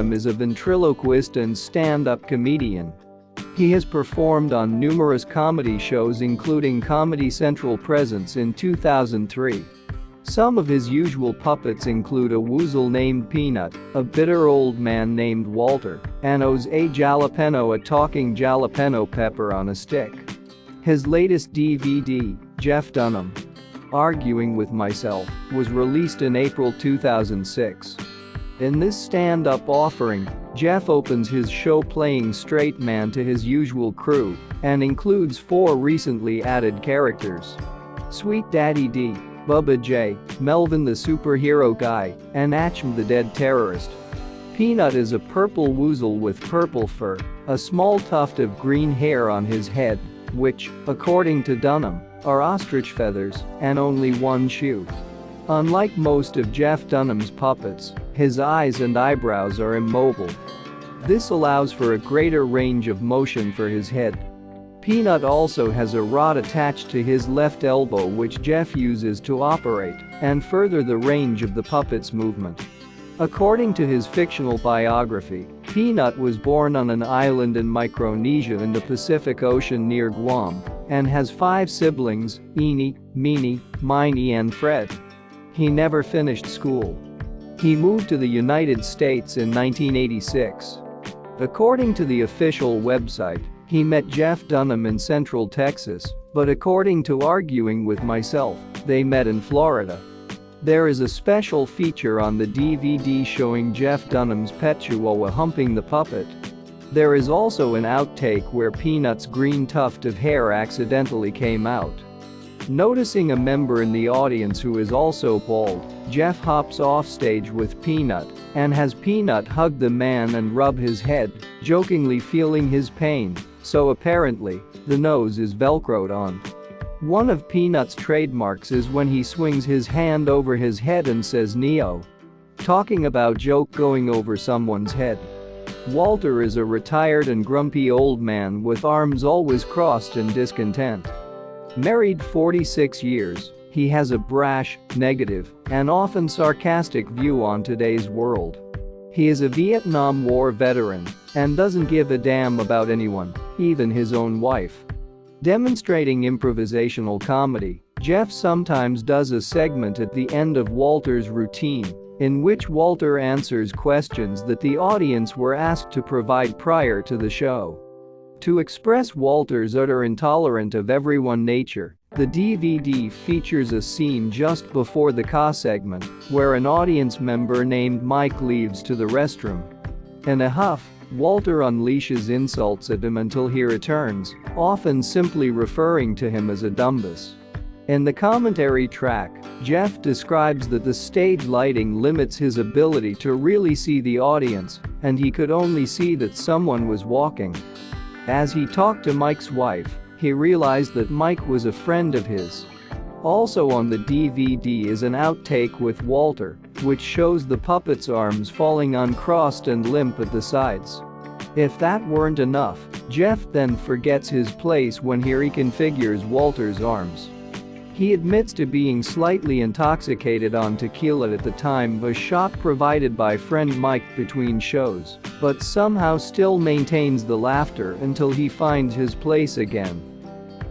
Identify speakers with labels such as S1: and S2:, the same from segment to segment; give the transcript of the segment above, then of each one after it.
S1: Dunham is a ventriloquist and stand-up comedian. He has performed on numerous comedy shows including Comedy Central presence in 2003. Some of his usual puppets include a woozle named Peanut, a bitter old man named Walter, and José Jalapeño, a talking jalapeno pepper on a stick. His latest DVD, Jeff Dunham, Arguing with Myself, was released in April 2006. In this stand-up offering, Jeff opens his show playing straight man to his usual crew and includes 4 recently added characters: Sweet Daddy D, Babba J, Melvin the Superhero Guy, and Achmed the Dead Terrorist. Peanut is a purple woozle with purple fur, a small tuft of green hair on his head, which, according to Dunham, are ostrich feathers, and only one shoe. Unlike most of Jeff Dunham's puppets, his eyes and eyebrows are immobile. This allows for a greater range of motion for his head. Peanut also has a rod attached to his left elbow which Jeff uses to operate and further the range of the puppet's movement. According to his fictional biography, Peanut was born on an island in Micronesia in the Pacific Ocean near Guam and has 5 siblings: Eenie, Meanie, Miney and Fred. He never finished school. He moved to the United States in 1986. According to the official website, he met Jeff Dunham in Central Texas, but according to Arguing with Myself, they met in Florida. There is a special feature on the DVD showing Jeff Dunham's pet chihuahua humping the puppet. There is also an outtake where Peanut's green tuft of hair accidentally came out. Noticing a member in the audience who is also bald, Jeff hops off stage with Peanut and has Peanut hug the man and rub his head, jokingly feeling his pain, so apparently, the nose is velcroed on. One of Peanut's trademarks is when he swings his hand over his head and says "Neo," talking about joke going over someone's head. Walter is a retired and grumpy old man with arms always crossed in discontent. Married 46 years, he has a brash, negative, and often sarcastic view on today's world. He is a Vietnam War veteran and doesn't give a damn about anyone, even his own wife. Demonstrating improvisational comedy, Jeff sometimes does a segment at the end of Walter's routine, in which Walter answers questions that the audience were asked to provide prior to the show. To express Walter's utter intolerance of everyone nature, the DVD features a scene just before the Ka segment, where an audience member named Mike leaves to the restroom. In a huff, Walter unleashes insults at him until he returns, often simply referring to him as a dumbus. In the commentary track, Jeff describes that the stage lighting limits his ability to really see the audience, and he could only see that someone was walking. As he talked to Mike's wife, he realized that Mike was a friend of his. Also on the DVD is an outtake with Walter, which shows the puppet's arms falling uncrossed and limp at the sides. If that weren't enough, Jeff then forgets his place when he reconfigures Walter's arms. He admits to being slightly intoxicated on tequila at the time of a shot provided by friend Mike between shows, but somehow still maintains the laughter until he finds his place again.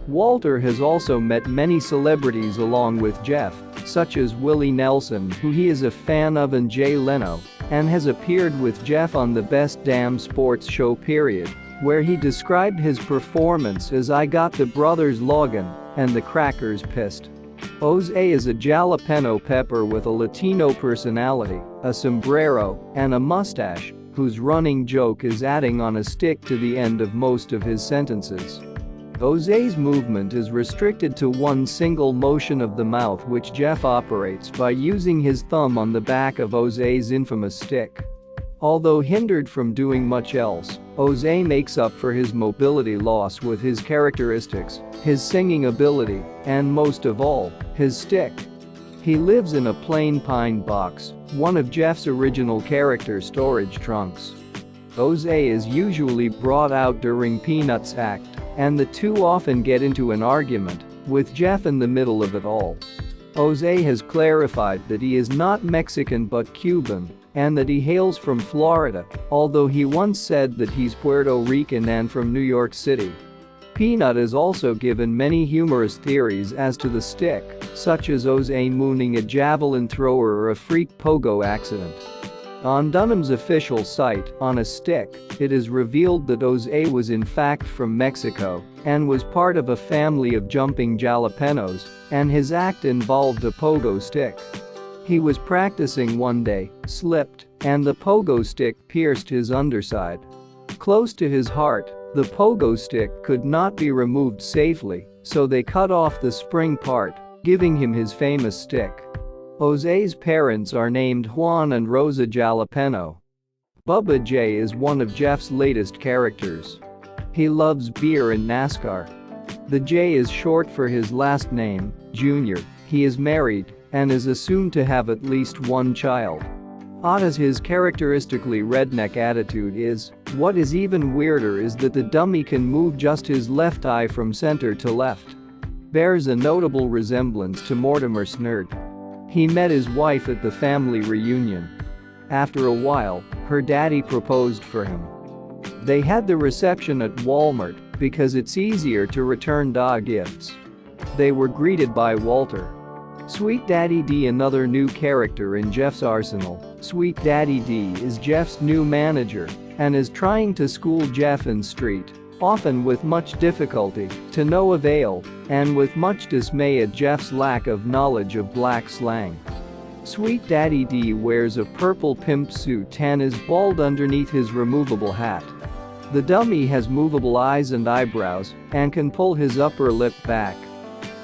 S1: Walter has also met many celebrities along with Jeff, such as Willie Nelson, who he is a fan of, and Jay Leno, and has appeared with Jeff on the Best Damn Sports Show period, where he described his performance as "I got the brothers Logan and the crackers pissed." José is a jalapeno pepper with a Latino personality, a sombrero, and a mustache, whose running joke is adding on a stick to the end of most of his sentences. José's movement is restricted to one single motion of the mouth, which Jeff operates by using his thumb on the back of José's infamous stick. Although hindered from doing much else, José makes up for his mobility loss with his characteristics, his singing ability, and most of all, his stick. He lives in a plain pine box, one of Jeff's original character storage trunks. José is usually brought out during Peanut's act, and the two often get into an argument, with Jeff in the middle of it all. José has clarified that he is not Mexican but Cuban, and that he hails from Florida, although he once said that he's Puerto Rican and from New York City. Peanut is also given many humorous theories as to the stick, such as José mooning a javelin thrower or a freak pogo accident. On Dunham's official site, On a Stick, it is revealed that José was in fact from Mexico and was part of a family of jumping jalapenos, and his act involved a pogo stick. He was practicing one day, slipped, and the pogo stick pierced his underside. Close to his heart, the pogo stick could not be removed safely, so they cut off the spring part, giving him his famous stick. José's parents are named Juan and Rosa Jalapeño. Babba J is one of Jeff's latest characters. He loves beer and NASCAR. The J is short for his last name, Jr. He is married and is assumed to have at least one child. Odd as his characteristically redneck attitude is, what is even weirder is that the dummy can move just his left eye from center to left. Bears a notable resemblance to Mortimer Snerd. He met his wife at the family reunion. After a while, her daddy proposed for him. They had the reception at Walmart because it's easier to return dog gifts. They were greeted by Walter. Sweet Daddy D, another new character in Jeff's arsenal. Sweet Daddy D is Jeff's new manager and is trying to school Jeff in street, often with much difficulty, to no avail, and with much dismay at Jeff's lack of knowledge of black slang. Sweet Daddy D wears a purple pimp suit and is bald underneath his removable hat. The dummy has movable eyes and eyebrows and can pull his upper lip back.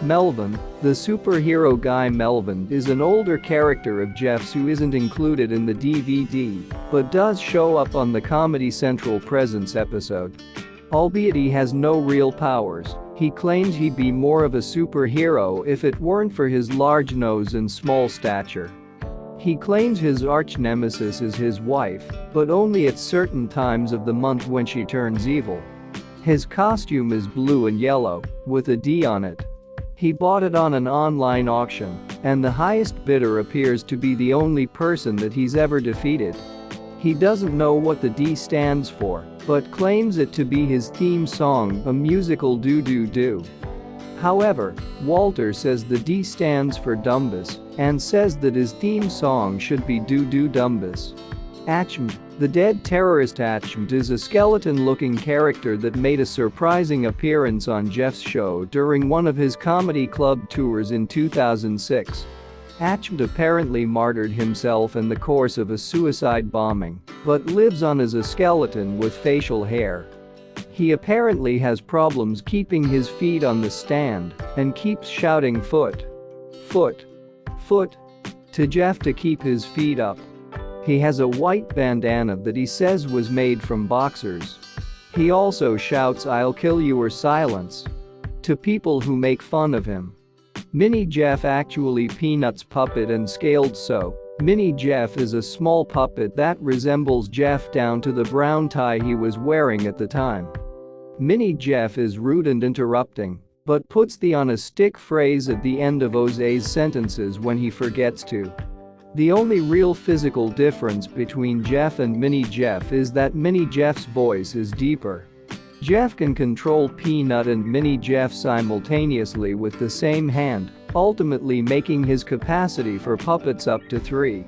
S1: Melvin, the superhero guy Melvin, is an older character of Jeff's who isn't included in the DVD, but does show up on the Comedy Central Presents episode. Albeit he has no real powers, he claims he'd be more of a superhero if it weren't for his large nose and small stature. He claims his arch-nemesis is his wife, but only at certain times of the month when she turns evil. His costume is blue and yellow, with a D on it. He bought it on an online auction, and the highest bidder appears to be the only person that he's ever defeated. He doesn't know what the D stands for, but claims it to be his theme song, a musical doo-doo-doo. However, Walter says the D stands for Dumbus and says that his theme song should be Doo-Doo-Dumbus. Achmed the Dead Terrorist. Achmed is a skeleton-looking character that made a surprising appearance on Jeff's show during one of his comedy club tours in 2006. Achmed apparently martyred himself in the course of a suicide bombing, but lives on as a skeleton with facial hair. He apparently has problems keeping his feet on the stand and keeps shouting foot, foot, foot to Jeff to keep his feet up. He has a white bandana that he says was made from boxers. He also shouts "I'll kill you" or "silence" to people who make fun of him. Mini Jeff actually Peanut's puppet and scaled so. Mini Jeff is a small puppet that resembles Jeff down to the brown tie he was wearing at the time. Mini Jeff is rude and interrupting, but puts the "on a stick" phrase at the end of José's sentences when he forgets to. The only real physical difference between Jeff and Mini Jeff is that Mini Jeff's voice is deeper. Jeff can control Peanut and Mini Jeff simultaneously with the same hand, ultimately making his capacity for puppets up to 3.